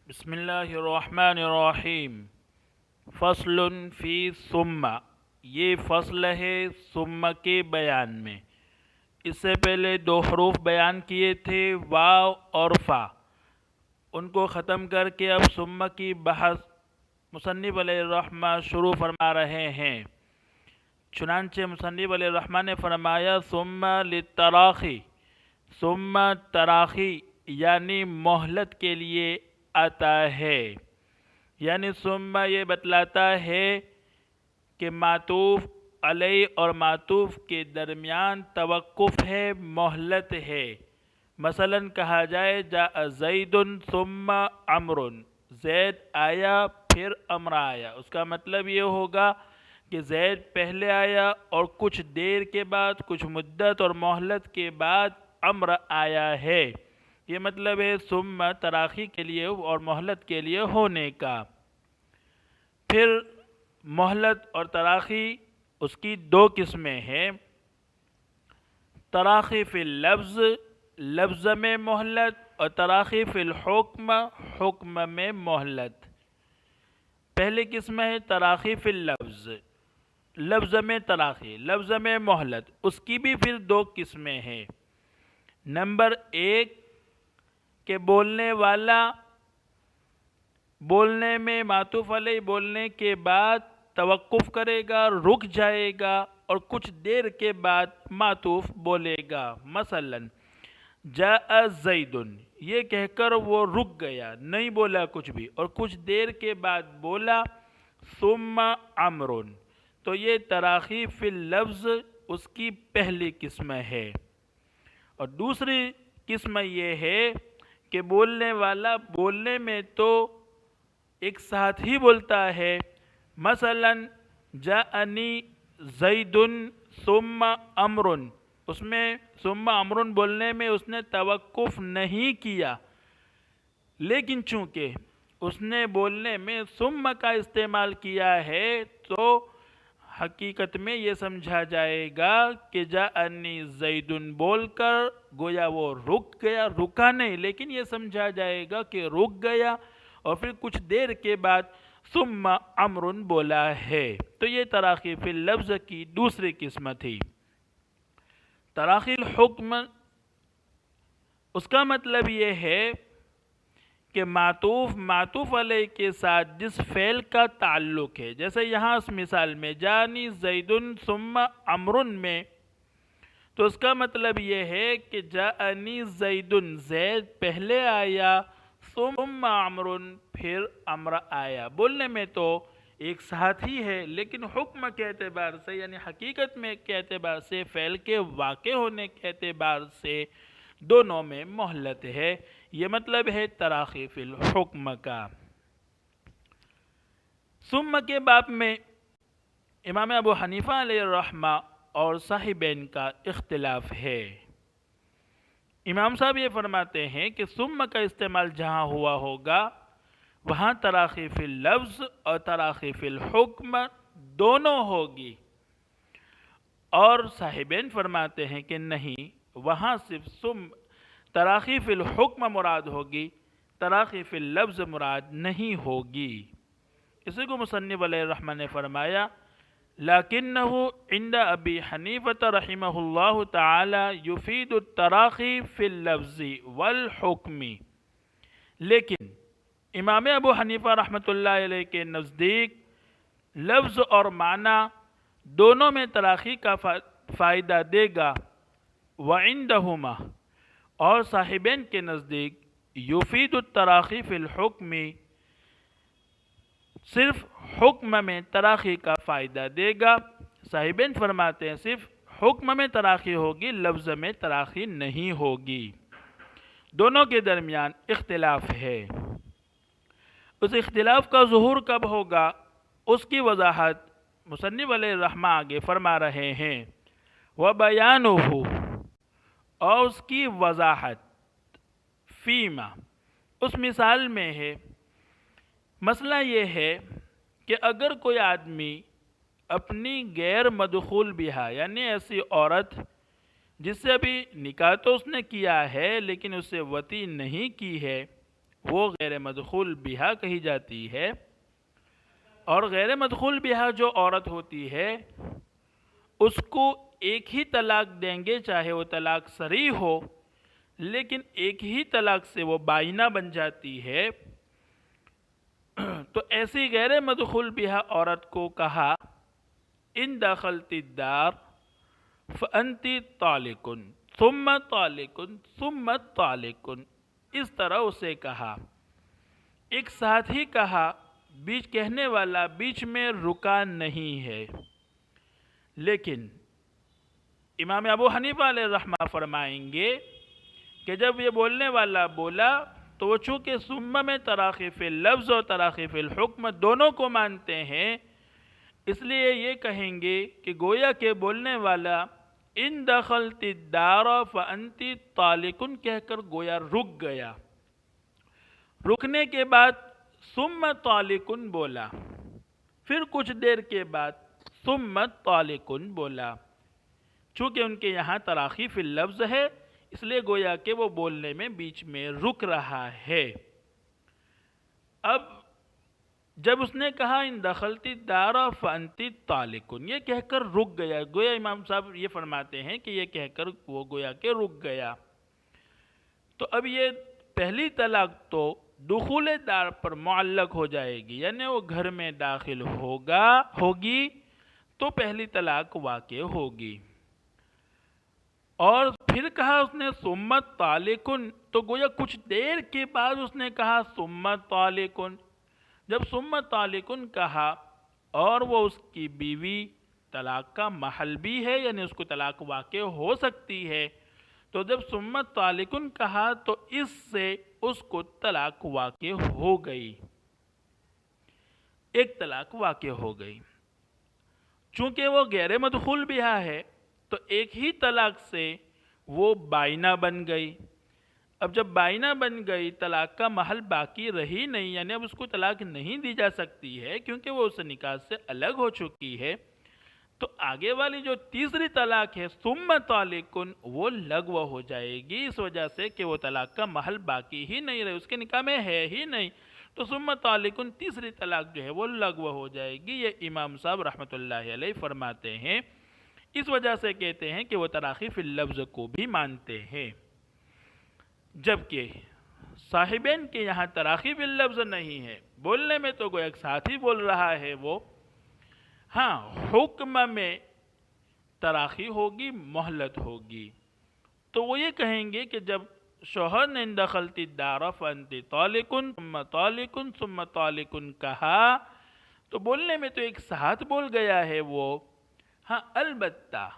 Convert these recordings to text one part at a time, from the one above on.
بسم اللہ الرحمن الرحیم فصل فی ثم، یہ فصل ہے ثم کے بیان میں۔ اس سے پہلے دو حروف بیان کیے تھے، واو اور فا، ان کو ختم کر کے اب ثم کی بحث مصنف علیہ الرحمہ شروع فرما رہے ہیں۔ چنانچہ مصنف علیہ الرحمہ نے فرمایا ثم للتراخی، ثم تراخی یعنی مہلت کے لیے آتا ہے، یعنی ثم یہ بتلاتا ہے کہ معطوف علیہ اور معطوف کے درمیان توقف ہے، مہلت ہے۔ مثلا کہا جائے جاء زید ثم عمر، زید آیا پھر عمر آیا، اس کا مطلب یہ ہوگا کہ زید پہلے آیا اور کچھ دیر کے بعد، کچھ مدت اور مہلت کے بعد عمر آیا ہے۔ یہ مطلب ہے ثم تراخی کے لیے اور مہلت کے لیے ہونے کا۔ پھر مہلت اور تراخی اس کی دو قسمیں ہیں، تراخی فی اللفظ، لفظ میں مہلت، اور تراخی فی الحکم، حکم میں مہلت۔ پہلی قسم ہے تراخی فی اللفظ، لفظ میں تراخی، لفظ میں مہلت، اس کی بھی پھر دو قسمیں ہیں۔ نمبر ایک کہ بولنے والا بولنے میں معطوف علیہ بولنے کے بعد توقف کرے گا، رک جائے گا اور کچھ دیر کے بعد معطوف بولے گا۔ مثلا جاء زید، یہ کہہ کر وہ رک گیا، نہیں بولا کچھ بھی، اور کچھ دیر کے بعد بولا ثم عمر، تو یہ تراخی فی اللفظ اس کی پہلی قسم ہے۔ اور دوسری قسم یہ ہے کہ بولنے والا بولنے میں تو ایک ساتھ ہی بولتا ہے، مثلا جاءنی زید ثم عمر، اس میں ثم عمر بولنے میں اس نے توقف نہیں کیا، لیکن چونکہ اس نے بولنے میں ثم کا استعمال کیا ہے تو حقیقت میں یہ سمجھا جائے گا کہ جاءنی زید بول کر گویا وہ رک گیا، رکا نہیں، لیکن یہ سمجھا جائے گا کہ رک گیا اور پھر کچھ دیر کے بعد ثم عمر بولا ہے۔ تو یہ تراخی فی اللفظ کی دوسری قسم تھی۔ تراخی الحکم، اس کا مطلب یہ ہے کہ معطوف علیہ کے ساتھ جس فعل کا تعلق ہے، جیسے یہاں اس مثال میں جانی زید ثم عمر میں، تو اس کا مطلب یہ ہے کہ جاءنی زید، زید پہلے آیا، ثم عمر پھر عمر آیا۔ بولنے میں تو ایک ساتھ ہی ہے، لیکن حکم کے اعتبار سے یعنی حقیقت میں کے اعتبار سے، فعل کے واقع ہونے کے اعتبار سے دونوں میں مہلت ہے۔ یہ مطلب ہے تراخی فی الحکم کا۔ ثم کے باب میں امام ابو حنیفہ علیہ الرحمہ اور صاحبین کا اختلاف ہے۔ امام صاحب یہ فرماتے ہیں کہ ثم کا استعمال جہاں ہوا ہوگا وہاں تراخی فی اللفظ اور تراخی فی الحکم دونوں ہوگی، اور صاحبین فرماتے ہیں کہ نہیں، وہاں صرف ثم تراخی فی الحکم مراد ہوگی، تراخی فی اللفظ مراد نہیں ہوگی۔ اسی کو مصنف علیہ الرحمہ نے فرمایا لکنہ عند ابی حنیفہ رحمہ اللہ تعالی یفید التراخی فی اللفظ والحکم، لیکن امام ابو حنیفہ رحمۃ اللہ علیہ کے نزدیک لفظ اور معنی دونوں میں تراخی کا فائدہ دے گا، وعندہما، اور صاحبین کے نزدیک یفید التراخی فی الحکم، صرف حکم میں تراخی کا فائدہ دے گا۔ صاحبین فرماتے ہیں صرف حکم میں تراخی ہوگی، لفظ میں تراخی نہیں ہوگی۔ دونوں کے درمیان اختلاف ہے۔ اس اختلاف کا ظہور کب ہوگا اس کی وضاحت مصنف علیہ الرحمہ آگے فرما رہے ہیں۔ وَبَيَانُهُ، اور اس کی وضاحت، فیما، اس مثال میں ہے۔ مسئلہ یہ ہے کہ اگر کوئی آدمی اپنی غیر مدخول بہا یعنی ایسی عورت جس سے ابھی نکاح تو اس نے کیا ہے لیکن اس سے وطی نہیں کی ہے، وہ غیر مدخول بہا کہی جاتی ہے، اور غیر مدخول بہا جو عورت ہوتی ہے اس کو ایک ہی طلاق دیں گے، چاہے وہ طلاق صریح ہو، لیکن ایک ہی طلاق سے وہ بائنہ بن جاتی ہے۔ تو ایسی غیر مدخول بہا عورت کو کہا ان دخلت الدار فانت طالق ثم طالق ثم طالق، اس طرح اسے کہا، ایک ساتھ ہی کہا، بیچ کہنے والا بیچ میں رکا نہیں ہے۔ لیکن امام ابو حنیفہ علیہ الرحمہ فرمائیں گے کہ جب یہ بولنے والا بولا تو وہ چونکہ ثم میں تراخی فی اللفظ اور تراخی فی الحکم دونوں کو مانتے ہیں، اس لیے یہ کہیں گے کہ گویا کہ بولنے والا ان دخلت الدار فانت طالق کہہ کر گویا رک گیا، رکنے کے بعد ثم طالق بولا، پھر کچھ دیر کے بعد ثم طالق بولا۔ چونکہ ان کے یہاں تراخی فی اللفظ ہے، اس لیے گویا کہ وہ بولنے میں بیچ میں رک رہا ہے۔ اب جب اس نے کہا ان دخلت الدار فانت طالق، یہ کہہ کر رک گیا، گویا امام صاحب یہ فرماتے ہیں کہ یہ کہہ کر وہ گویا کہ رک گیا، تو اب یہ پہلی طلاق تو دخول دار پر معلق ہو جائے گی، یعنی وہ گھر میں داخل ہوگی تو پہلی طلاق واقع ہوگی۔ اور پھر کہا اس نے ثم طالق، تو گویا کچھ دیر کے بعد اس نے کہا ثم طالق۔ جب ثم طالق کہا اور وہ اس کی بیوی طلاق کا محل بھی ہے، یعنی اس کو طلاق واقع ہو سکتی ہے، تو جب ثم طالق کہا تو اس سے اس کو طلاق واقع ہو گئی، ایک طلاق واقع ہو گئی۔ چونکہ وہ غیر مدخول بہا ہے تو ایک ہی طلاق سے وہ بائنہ بن گئی۔ اب جب بائنہ بن گئی، طلاق کا محل باقی رہی نہیں، یعنی اب اس کو طلاق نہیں دی جا سکتی ہے کیونکہ وہ اس نکاح سے الگ ہو چکی ہے، تو آگے والی جو تیسری طلاق ہے ثم طالق، وہ لغو ہو جائے گی، اس وجہ سے کہ وہ طلاق کا محل باقی ہی نہیں رہے، اس کے نکاح میں ہے ہی نہیں، تو ثم طالق تیسری طلاق جو ہے وہ لغو ہو جائے گی۔ یہ امام صاحب رحمۃ اللہ علیہ فرماتے ہیں، اس وجہ سے کہتے ہیں کہ وہ تراخی فی اللفظ کو بھی مانتے ہیں، جبکہ صاحبین کے یہاں تراخی فی اللفظ نہیں ہے، بولنے میں تو کوئی ایک ساتھ ہی بول رہا ہے وہ، ہاں حکم میں تراخی ہوگی، مہلت ہوگی، تو وہ یہ کہیں گے کہ جب شوہر نے ان دخلت الدار فانت طالق ثم طالق ثم طالق کہا تو بولنے میں تو ایک ساتھ بول گیا ہے وہ، ہاں البتہ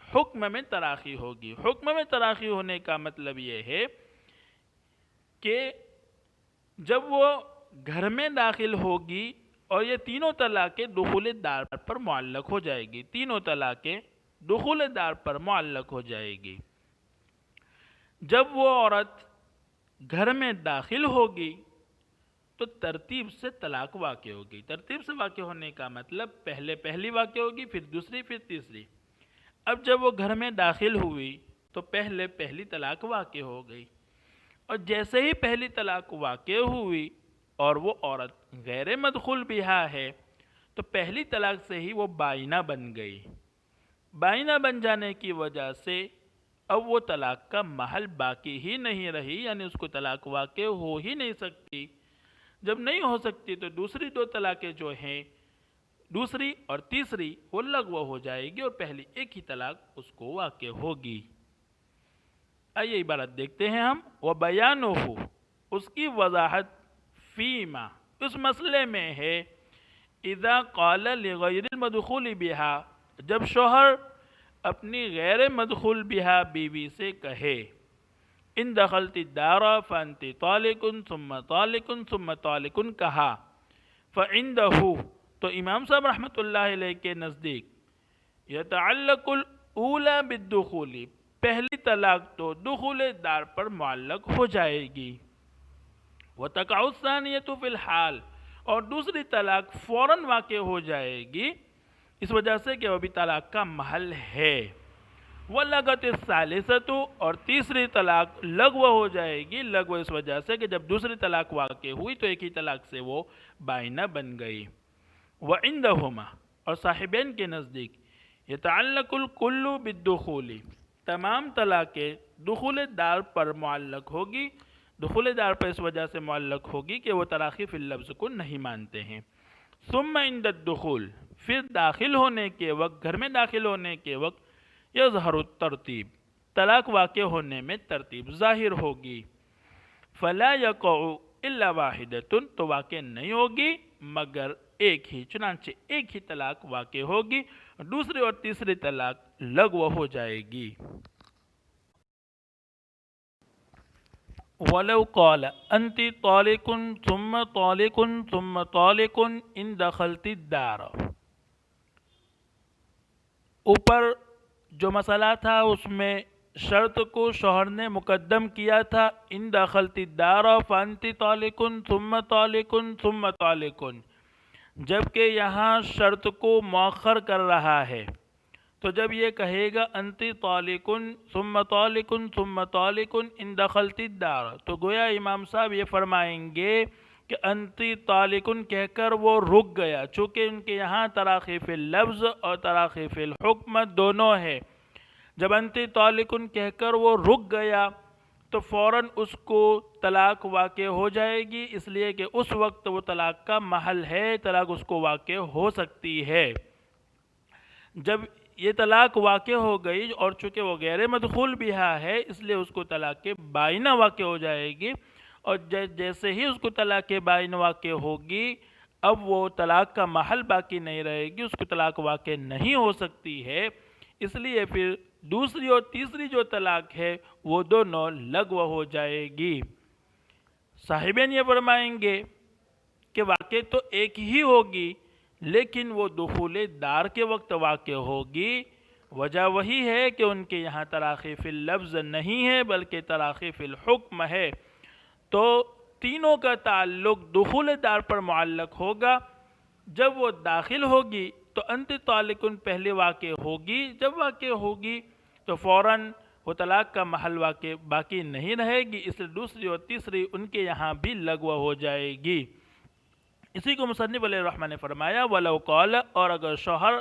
حکم میں تراخی ہوگی۔ حکم میں تراخی ہونے کا مطلب یہ ہے کہ جب وہ گھر میں داخل ہوگی اور یہ تینوں طلاقیں دخول دار پر معلق ہو جائے گی، تینوں طلاقیں دخول دار پر معلق ہو جائے گی۔ جب وہ عورت گھر میں داخل ہوگی تو ترتیب سے طلاق واقع ہوگی۔ ترتیب سے واقع ہونے کا مطلب پہلے پہلی واقع ہوگی، پھر دوسری، پھر تیسری۔ اب جب وہ گھر میں داخل ہوئی تو پہلے پہلی طلاق واقع ہو گئی، اور جیسے ہی پہلی طلاق واقع ہوئی اور وہ عورت غیر مدخول بہا ہے تو پہلی طلاق سے ہی وہ بائنہ بن گئی۔ بائنہ بن جانے کی وجہ سے اب وہ طلاق کا محل باقی ہی نہیں رہی، یعنی اس کو طلاق واقع ہو ہی نہیں سکتی۔ جب نہیں ہو سکتی تو دوسری دو طلاقیں جو ہیں، دوسری اور تیسری، وہ لغو ہو جائے گی اور پہلی ایک ہی طلاق اس کو واقع ہوگی۔ آئیے عبارت دیکھتے ہیں ہم، وَبَيَانُهُ، اس کی وضاحت، فیما، اس مسئلے میں ہے، اذا قال لغیر المدخول بها، جب شوہر اپنی غیر مدخول بہا بیوی سے کہے ان دخلت الدار فانت طالق ثم طالق ثم طالق کہا، فعنده، تو امام صاحب رحمۃ اللہ علیہ کے نزدیک یتعلق الاولی بالدخول، پہلی طلاق تو دخول دار پر معلق ہو جائے گی، وتقع الثانیۃ فی الحال، اور دوسری طلاق فوراً واقع ہو جائے گی، اس وجہ سے کہ وہ بھی طلاق کا محل ہے۔ وَلَغَتِ الثَّالِثَةُ اور تیسری طلاق لغو ہو جائے گی، لغو اس وجہ سے کہ جب دوسری طلاق واقع ہوئی تو ایک ہی طلاق سے وہ بائنہ بن گئی۔ وَعِنْدَهُمَا اور صاحبین کے نزدیک يَتَعَلَّقُ الْكُلُّ بِالدُّخُولِ تمام طلاقیں دخول دار پر معلق ہوگی، دخول دار پر اس وجہ سے معلق ہوگی کہ وہ تراخی فی اللفظ کو نہیں مانتے ہیں۔ ثم عند الدخول پھر داخل ہونے کے وقت، گھر میں داخل ہونے کے وقت یظہر الترتیب طلاق واقع ہونے میں ترتیب ظاہر ہوگی۔ فلا یقع الا واحدۃ تو واقع نہیں ہوگی مگر ایک ہی، چنانچہ ایک ہی طلاق واقع ہوگی، دوسری اور تیسری طلاق لغو ہو جائے گی۔ وَلَوْ قَالَ أَنْتِ طَالِقٌ ثُمَّ طَالِقٌ ثُمَّ طَالِقٌ إِنْ دَخَلْتِ الدَّارَ اوپر جو مسئلہ تھا اس میں شرط کو شوہر نے مقدم کیا تھا، ان دخلت الدار فانت طالق ثم طالق ثم طالق، جبکہ یہاں شرط کو مؤخر کر رہا ہے، تو جب یہ کہے گا انت طالق ثم طالق ثم طالق ان دخلت الدار تو گویا امام صاحب یہ فرمائیں گے کہ انت طالق کہہ کر وہ رک گیا، چونکہ ان کے یہاں تراخی فی اللفظ اور تراخی فی الحکم دونوں ہے۔ جب انت طالق کہہ کر وہ رک گیا تو فوراً اس کو طلاق واقع ہو جائے گی، اس لیے کہ اس وقت وہ طلاق کا محل ہے، طلاق اس کو واقع ہو سکتی ہے۔ جب یہ طلاق واقع ہو گئی اور چونکہ وہ غیر مدخول بہا ہے اس لیے اس کو طلاق بائنہ واقع ہو جائے گی، اور جیسے ہی اس کو طلاق بائنہ واقع ہوگی اب وہ طلاق کا محل باقی نہیں رہے گی، اس کو طلاق واقع نہیں ہو سکتی ہے، اس لیے پھر دوسری اور تیسری جو طلاق ہے وہ دونوں لغو ہو جائے گی۔ صاحبین یہ فرمائیں گے کہ واقع تو ایک ہی ہوگی لیکن وہ دخول دار کے وقت واقع ہوگی، وجہ وہی ہے کہ ان کے یہاں تراخی فی اللفظ نہیں ہے بلکہ تراخی فی الحکم ہے، تو تینوں کا تعلق دخول دار پر معلق ہوگا۔ جب وہ داخل ہوگی تو انت طالق پہلے واقع ہوگی، جب واقع ہوگی تو فوراً وہ طلاق کا محل واقع باقی نہیں رہے گی، اس لیے دوسری اور تیسری ان کے یہاں بھی لغو ہو جائے گی۔ اسی کو مصنف علیہ الرحمہ نے فرمایا وَلَوْ قَالَ اور اگر شوہر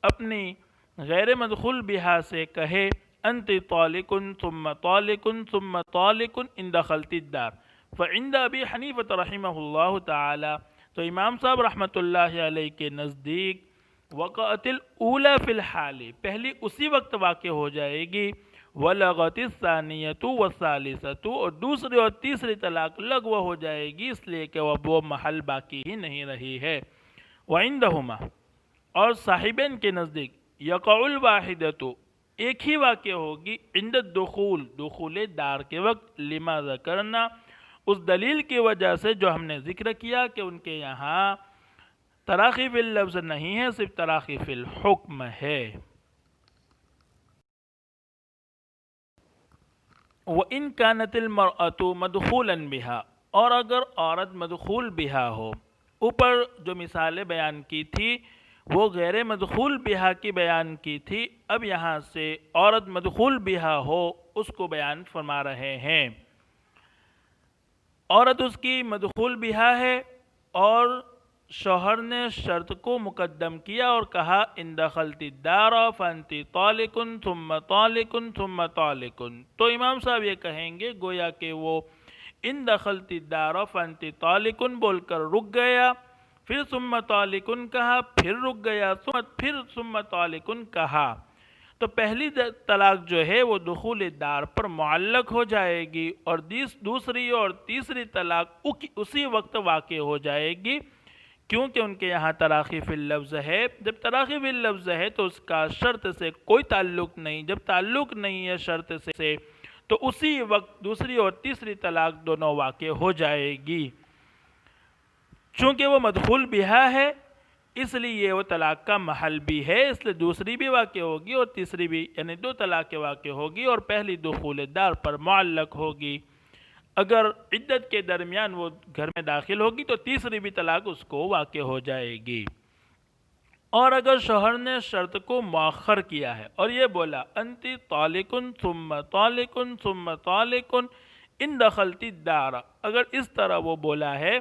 اپنی غیر مدخول بہا سے کہے انت طالق ثم طالق ثم طالق ان دخلت الدار فعند ابی حنیفہ رحمہ اللہ تعالی تو امام صاحب رحمۃ اللہ علیہ کے نزدیک وقعت الاولی فی الحال پہلی اسی وقت واقع ہو جائے گی، ولغت الثانیۃ والثالثۃ اور دوسری اور تیسری طلاق لغو ہو جائے گی، اس لیے کہ وہ محل باقی ہی نہیں رہی ہے۔ وعندہما اور صاحبین کے نزدیک یقع الواحدۃ ایک ہی واقع ہوگی، عند الدخول دخول دار کے وقت، لما ذکرنا اس دلیل کی وجہ سے جو ہم نے ذکر کیا کہ ان کے یہاں تراخی فی اللفظ نہیں ہے، صرف تراخی فی الحکم ہے۔ وَإِن كَانَتِ الْمَرْأَةُ مَدْخُولًا بِهَا اور اگر عورت مدخول بہا ہو، اوپر جو مثالیں بیان کی تھی وہ غیر مدخول بہا کی بیان کی تھی، اب یہاں سے عورت مدخول بہا ہو اس کو بیان فرما رہے ہیں۔ عورت اس کی مدخول بہا ہے اور شوہر نے شرط کو مقدم کیا اور کہا ان دخلت الدار فانت طالق ثم طالق ثم طالق، تو امام صاحب یہ کہیں گے گویا کہ وہ ان دخلت الدار فانت طالق بول کر رک گیا، پھر ثم طالق کہا، پھر رک گیا، پھر ثم طالق کہا، تو پہلی طلاق جو ہے وہ دخول دار پر معلق ہو جائے گی اور دوسری اور تیسری طلاق اسی وقت واقع ہو جائے گی، کیونکہ ان کے یہاں تراخی فی اللفظ ہے۔ جب تراخی فی اللفظ ہے تو اس کا شرط سے کوئی تعلق نہیں، جب تعلق نہیں ہے شرط سے تو اسی وقت دوسری اور تیسری طلاق دونوں واقع ہو جائے گی۔ چونکہ وہ مدخول بہا ہے اس لیے وہ طلاق کا محل بھی ہے، اس لیے دوسری بھی واقع ہوگی اور تیسری بھی، یعنی دو طلاق واقع ہوگی اور پہلی دخول دار پر معلق ہوگی۔ اگر عدت کے درمیان وہ گھر میں داخل ہوگی تو تیسری بھی طلاق اس کو واقع ہو جائے گی۔ اور اگر شوہر نے شرط کو مؤخر کیا ہے اور یہ بولا انتی طالقن ثم طالقن ثم طالقن ان دخلتی الدار، اگر اس طرح وہ بولا ہے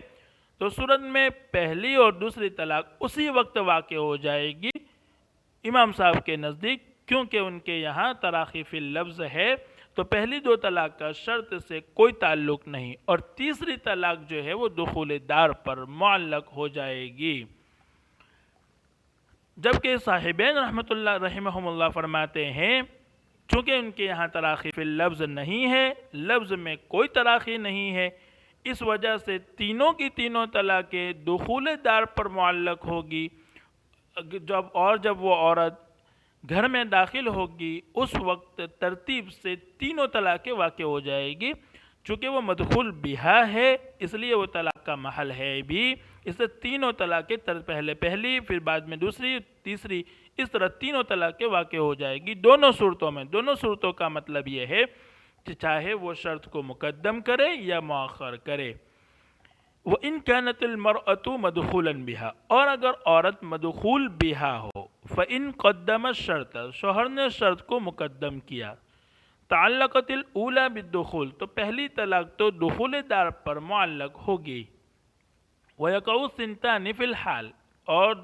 تو صورت میں پہلی اور دوسری طلاق اسی وقت واقع ہو جائے گی امام صاحب کے نزدیک، کیونکہ ان کے یہاں تراخی فی اللفظ ہے تو پہلی دو طلاق کا شرط سے کوئی تعلق نہیں، اور تیسری طلاق جو ہے وہ دخول دار پر معلق ہو جائے گی۔ جبکہ صاحبین رحمہم اللہ فرماتے ہیں چونکہ ان کے یہاں تراخی فی اللفظ نہیں ہے، لفظ میں کوئی تراخی نہیں ہے، اس وجہ سے تینوں کی تینوں طلاقیں دخول دار پر معلق ہوگی۔ جب وہ عورت گھر میں داخل ہوگی اس وقت ترتیب سے تینوں طلاقیں واقع ہو جائے گی، چونکہ وہ مدخول بہا ہے اس لیے وہ طلاق کا محل ہے بھی، اس سے تینوں طلاقیں پہلے پہلی پھر بعد میں دوسری تیسری، اس طرح تینوں طلاقیں واقع ہو جائے گی دونوں صورتوں میں۔ دونوں صورتوں کا مطلب یہ ہے کہ چاہے وہ شرط کو مقدم کرے یا مؤخر کرے۔ وَإِن كَانَتِ الْمَرْأَةُ مَدْخُولًا بِهَا، اور اگر عورت مدخول بہا ہو، فَإِن قَدَّمَ الشَّرْطَ، شوہر نے شرط کو مقدم کیا، تعلقت الاولی بالدخول، تو پہلی طلاق تو دخول دار پر معلق ہوگی، وَيَقَعُ الثِّنْتَانِ فِي الْحَالِ، اور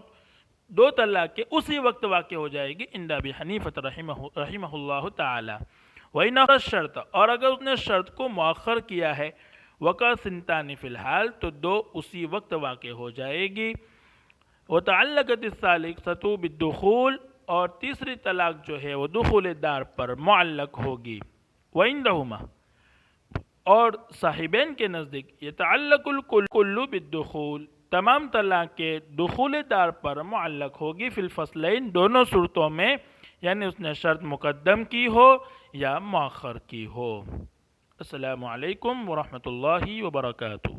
دو طلاقیں اسی وقت واقع ہو جائے گی عند ابی حنیفہ رحمہ اللہ تعالی۔ وَإِنْ أَخَّرَ الشَّرْطَ، اور اگر اس نے شرط کو مؤخر کیا ہے، وَقَعَ الثِّنْتَانِ فِي الْحَالِ، تو دو اسی وقت واقع ہو جائے گی، وَتَعَلَّقَتِ الثَّالِثَةُ بِالدُّخُولِ، اور تیسری طلاق جو ہے وہ دخول دار پر معلق ہوگی۔ وَعِنْدَهُمَا، اور صاحبین کے نزدیک، يَتَعَلَّقُ الْكُلُّ بِالدُّخُولِ، تمام طلاقیں دخول دار پر معلق ہوگی، فی الفصلین، دونوں صورتوں میں، یعنی اس نے شرط مقدم کی ہو یا مؤخر کی ہو۔ السلام علیکم ورحمۃ اللہ وبرکاتہ۔